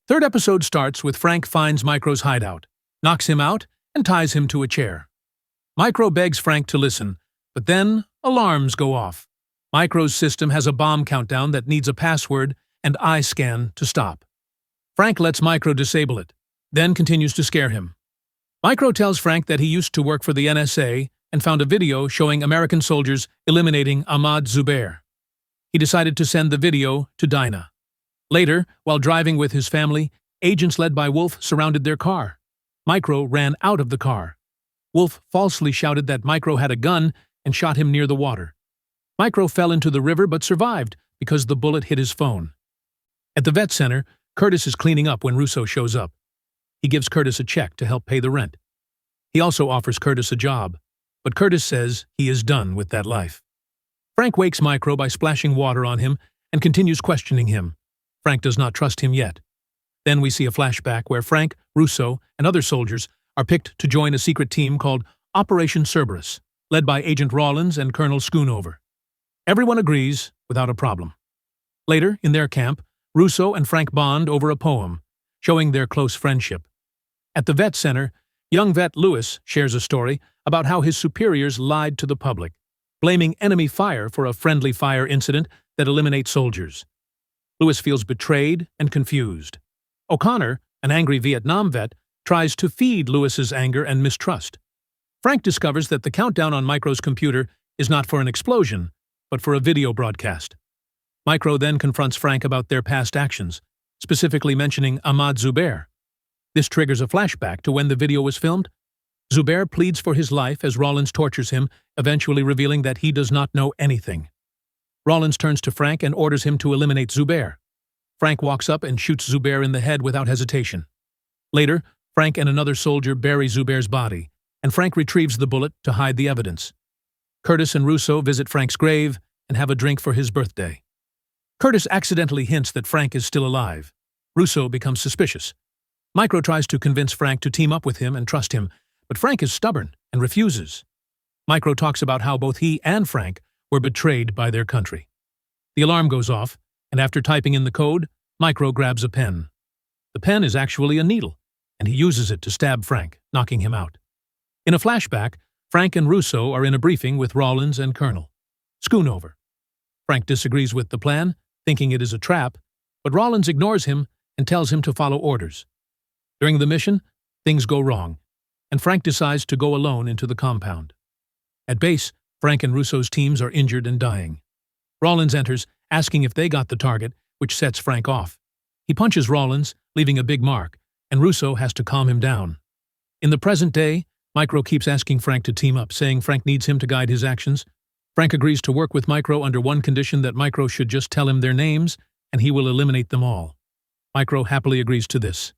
Third episode starts with Frank finds Micro's hideout, knocks him out, and ties him to a chair. Micro begs Frank to listen, but then alarms go off. Micro's system has a bomb countdown that needs a password and eye scan to stop. Frank lets Micro disable it, then continues to scare him. Micro tells Frank that he used to work for the NSA and found a video showing American soldiers eliminating Ahmad Zubair. He decided to send the video to Dinah. Later, while driving with his family, agents led by Wolf surrounded their car. Micro ran out of the car. Wolf falsely shouted that Micro had a gun and shot him near the water. Micro fell into the river but survived because the bullet hit his phone. At the vet center, Curtis is cleaning up when Russo shows up. He gives Curtis a check to help pay the rent. He also offers Curtis a job, but Curtis says he is done with that life. Frank wakes Micro by splashing water on him and continues questioning him. Frank does not trust him yet. Then we see a flashback where Frank, Russo, and other soldiers are picked to join a secret team called Operation Cerberus, led by Agent Rawlins and Colonel Schoonover. Everyone agrees without a problem. Later, in their camp, Russo and Frank bond over a poem, showing their close friendship. At the vet center, young vet Lewis shares a story about how his superiors lied to the public, blaming enemy fire for a friendly fire incident that eliminates soldiers. Lewis feels betrayed and confused. O'Connor, an angry Vietnam vet, tries to feed Lewis's anger and mistrust. Frank discovers that the countdown on Micro's computer is not for an explosion, but for a video broadcast. Micro then confronts Frank about their past actions, specifically mentioning Ahmad Zubair. This triggers a flashback to when the video was filmed. Zubair pleads for his life as Rawlins tortures him, eventually revealing that he does not know anything. Rawlins turns to Frank and orders him to eliminate Zubair. Frank walks up and shoots Zubair in the head without hesitation. Later, Frank and another soldier bury Zubair's body, and Frank retrieves the bullet to hide the evidence. Curtis and Russo visit Frank's grave and have a drink for his birthday. Curtis accidentally hints that Frank is still alive. Russo becomes suspicious. Micro tries to convince Frank to team up with him and trust him, but Frank is stubborn and refuses. Micro talks about how both he and Frank were betrayed by their country. The alarm goes off, and after typing in the code, Micro grabs a pen. The pen is actually a needle, and he uses it to stab Frank, knocking him out. In a flashback, Frank and Russo are in a briefing with Rawlins and Colonel Schoonover. Frank disagrees with the plan, thinking it is a trap, but Rawlins ignores him and tells him to follow orders. During the mission, things go wrong, and Frank decides to go alone into the compound. At base, Frank and Russo's teams are injured and dying. Rawlins enters, asking if they got the target, which sets Frank off. He punches Rawlins, leaving a big mark, and Russo has to calm him down. In the present day, Micro keeps asking Frank to team up, saying Frank needs him to guide his actions. Frank agrees to work with Micro under one condition, that Micro should just tell him their names, and he will eliminate them all. Micro happily agrees to this.